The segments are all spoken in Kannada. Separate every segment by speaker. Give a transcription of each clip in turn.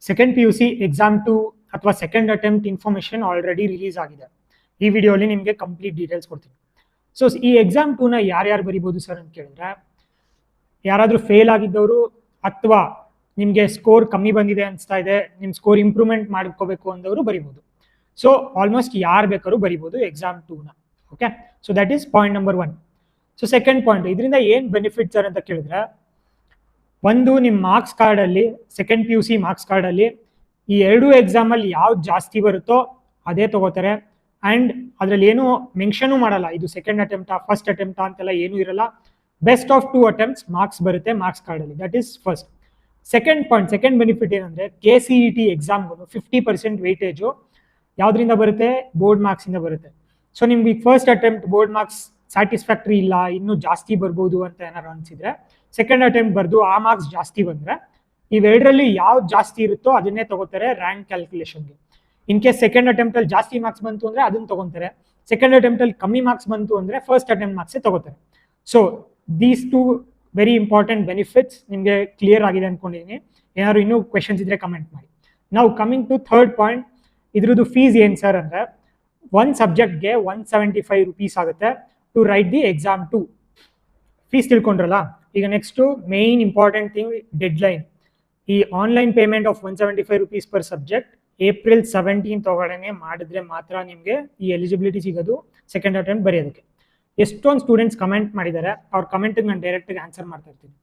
Speaker 1: Second P U C exam 2 ಅಥವಾ second attempt information already release ಆಗಿದೆ. ಈ ವಿಡಿಯೋಲಿ ನಿಮಗೆ ಕಂಪ್ಲೀಟ್ ಡೀಟೇಲ್ಸ್ ಕೊಡ್ತೀನಿ. ಸೊ ಈ ಎಕ್ಸಾಮ್ 2ನ ಯಾರ್ಯಾರು ಬರಿಬೋದು ಸರ್ ಅಂತ ಕೇಳಿದ್ರೆ, ಯಾರಾದರೂ ಫೇಲ್ ಆಗಿದ್ದವರು ಅಥವಾ ನಿಮಗೆ ಸ್ಕೋರ್ ಕಮ್ಮಿ ಬಂದಿದೆ ಅನಿಸ್ತಾ ಇದೆ, ನಿಮ್ಮ ಸ್ಕೋರ್ ಇಂಪ್ರೂವ್ಮೆಂಟ್ ಮಾಡ್ಕೋಬೇಕು ಅಂದವರು ಬರಿಬೋದು. ಸೊ ಆಲ್ಮೋಸ್ಟ್ ಯಾರು ಬೇಕಾದ್ರೂ ಬರಿಬೋದು ಎಕ್ಸಾಮ್ 2ನ. Okay, so that is point number 1. So second point, ಇದರಿಂದ ಏನು ಬೆನಿಫಿಟ್ ಸರ್ ಅಂತ ಕೇಳಿದ್ರೆ, ಒಂದು ನಿಮ್ಮ ಮಾರ್ಕ್ಸ್ ಕಾರ್ಡಲ್ಲಿ, second P U C marks ಕಾರ್ಡಲ್ಲಿ ಈ ಎರಡೂ ಎಕ್ಸಾಮಲ್ಲಿ ಯಾವ್ದು ಜಾಸ್ತಿ ಬರುತ್ತೋ ಅದೇ ತಗೋತಾರೆ. ಆ್ಯಂಡ್ ಅದರಲ್ಲಿ ಏನು ಮೆನ್ಷನು ಮಾಡಲ್ಲ, ಇದು ಸೆಕೆಂಡ್ ಅಟೆಂಪ್ಟಾ ಫಸ್ಟ್ ಅಟೆಂಪ್ಟಾ ಅಂತೆಲ್ಲ ಏನೂ ಇರಲ್ಲ. ಬೆಸ್ಟ್ ಆಫ್ 2 ಅಟೆಂಪ್ಟ್ಸ್ ಮಾರ್ಕ್ಸ್ ಬರುತ್ತೆ ಮಾರ್ಕ್ಸ್ ಕಾರ್ಡಲ್ಲಿ. That is first. Second point, second benefit ಏನಂದರೆ, KCET ಎಕ್ಸಾಮ್ಗೂ 50% ವೆಯ್ಟೇಜು ಯಾವುದರಿಂದ ಬರುತ್ತೆ? ಬೋರ್ಡ್ ಮಾರ್ಕ್ಸಿಂದ ಬರುತ್ತೆ. ಸೊ ನಿಮ್ಗೆ ಈಗ first attempt board marks satisfactory ಇಲ್ಲ, ಇನ್ನೂ ಜಾಸ್ತಿ ಬರ್ಬೋದು ಅಂತ ಏನಾರು ಅನಿಸಿದ್ರೆ, ಸೆಕೆಂಡ್ ಅಟೆಂಪ್ಟ್ ಬರೆದು ಆ ಮಾರ್ಕ್ಸ್ ಜಾಸ್ತಿ ಬಂದರೆ ಇವೆರಡರಲ್ಲಿ ಯಾವ್ದು ಜಾಸ್ತಿ ಇರುತ್ತೋ ಅದನ್ನೇ ತಗೋತಾರೆ ರ್ಯಾಂಕ್ ಕ್ಯಾಲ್ಕುಲೇಷನ್ಗೆ. ಇನ್ ಕೇಸ್ ಸೆಕೆಂಡ್ ಅಟೆಂಪ್ಟಲ್ಲಿ ಜಾಸ್ತಿ ಮಾರ್ಕ್ಸ್ ಬಂತು ಅಂದರೆ ಅದನ್ನು ತಗೊತಾರೆ, ಸೆಕೆಂಡ್ ಅಟೆಂಪ್ಟಲ್ಲಿ ಕಮ್ಮಿ ಮಾರ್ಕ್ಸ್ ಬಂತು ಅಂದರೆ ಫಸ್ಟ್ ಅಟೆಂಪ್ಟ್ ಮಾರ್ಕ್ಸೇ ತಗೋತಾರೆ. So these 2 very important benefits ನಿಮಗೆ ಕ್ಲಿಯರ್ ಆಗಿದೆ ಅಂದ್ಕೊಂಡಿದ್ದೀನಿ. ಏನಾದ್ರು ಇನ್ನೂ ಕ್ವೆಶನ್ಸ್ ಇದ್ರೆ ಕಮೆಂಟ್ ಮಾಡಿ. ನಾವು ಕಮಿಂಗ್ ಟು ಥರ್ಡ್ ಪಾಯಿಂಟ್, ಇದ್ರದ್ದು ಫೀಸ್ ಏನು ಸರ್ ಅಂದರೆ, ಒಂದು ಸಬ್ಜೆಕ್ಟ್ಗೆ 175 ರೂಪೀಸ್ ಆಗುತ್ತೆ to write the exam 2. Fees ತಿಳ್ಕೊಂಡ್ರಲ್ಲ, ಈಗ next main important thing, deadline. ಈ online payment of 175 rupees per subject April 17 ಒಳಗಡೆ ಮಾಡಿದ್ರೆ ಮಾತ್ರ ನಿಮಗೆ ಈ ಎಲಿಜಿಬಿಲಿಟಿ ಸಿಗೋದು ಸೆಕೆಂಡ್ ಅಟೆಂಪ್ಟ್ ಬರೆಯೋದಕ್ಕೆ. ಎಷ್ಟೊಂದು ಸ್ಟೂಡೆಂಟ್ಸ್ ಕಮೆಂಟ್ ಮಾಡಿದ್ದಾರೆ, ಅವ್ರ ಕಮೆಂಟಿಗೆ ನಾನು ಡೈರೆಕ್ಟಾಗಿ ಆನ್ಸರ್ ಮಾಡ್ತಾ ಇರ್ತೀನಿ.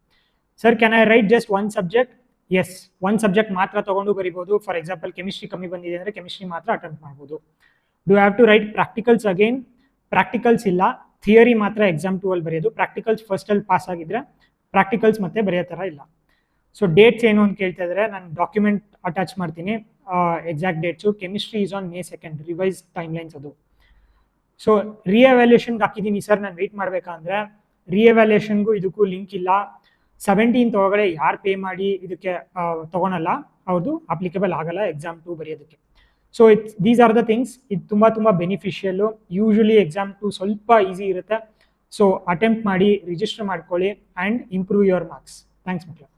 Speaker 1: Sir can I write just 1 subject? Yes, 1 subject ಮಾತ್ರ ತೊಗೊಂಡು ಬರಿಬೋದು. ಫಾರ್ ಎಕ್ಸಾಂಪಲ್ ಕೆಮಿಸ್ಟ್ರಿ ಕಮ್ಮಿ ಬಂದಿದೆ ಅಂದರೆ ಕೆಮಿಸ್ಟ್ರಿ ಮಾತ್ರ ಅಟೆಂಪ್ಟ್ ಮಾಡ್ಬೋದು. Do have to write practicals again? Practicals ಇಲ್ಲ, ಥಿಯರಿ ಮಾತ್ರ ಎಕ್ಸಾಮ್ 2 ಅಲ್ಲಿ ಬರೆಯೋದು. ಪ್ರಾಕ್ಟಿಕಲ್ಸ್ ಫಸ್ಟಲ್ಲಿ ಪಾಸ್ ಆಗಿದ್ರೆ ಪ್ರಾಕ್ಟಿಕಲ್ಸ್ ಮತ್ತೆ ಬರೆಯೋ ಥರ ಇಲ್ಲ. ಸೊ ಡೇಟ್ಸ್ ಏನು ಅಂತ ಕೇಳ್ತಾ ಇದ್ದಾರೆ, ನಾನು ಡಾಕ್ಯುಮೆಂಟ್ ಅಟ್ಯಾಚ್ ಮಾಡ್ತೀನಿ exact dates. Chemistry is on May 2 revise timelines ಅದು. ಸೊ ರಿಎವ್ಯಾಲ್ಯೂಷನ್ಗೆ ಹಾಕಿದ್ದೀನಿ ಸರ್, ನಾನು ವೆಯ್ಟ್ ಮಾಡಬೇಕಾ ಅಂದರೆ, ರಿಎವ್ಯಾಲ್ಯೂಷನ್ಗೂ ಇದಕ್ಕೂ ಲಿಂಕ್ ಇಲ್ಲ. 17 ಒಳಗಡೆ ಯಾರು ಪೇ ಮಾಡಿ ಇದಕ್ಕೆ ತೊಗೊಳಲ್ಲ ಅವ್ರದ್ದು ಅಪ್ಲಿಕೇಬಲ್ ಆಗಲ್ಲ ಎಕ್ಸಾಮ್ 2 ಬರೆಯೋದಕ್ಕೆ. So these are the things. ಇದು ತುಂಬ ಬೆನಿಫಿಷಿಯಲ್ಲು. ಯೂಶಲಿ ಎಕ್ಸಾಮ್ 2 ಸ್ವಲ್ಪ ಈಸಿ ಇರುತ್ತೆ. ಸೊ ಅಟೆಂಪ್ಟ್ ಮಾಡಿ, ರಿಜಿಸ್ಟರ್ ಮಾಡ್ಕೊಳ್ಳಿ and improve your marks. Thanks ಮಕ್ಕಳು.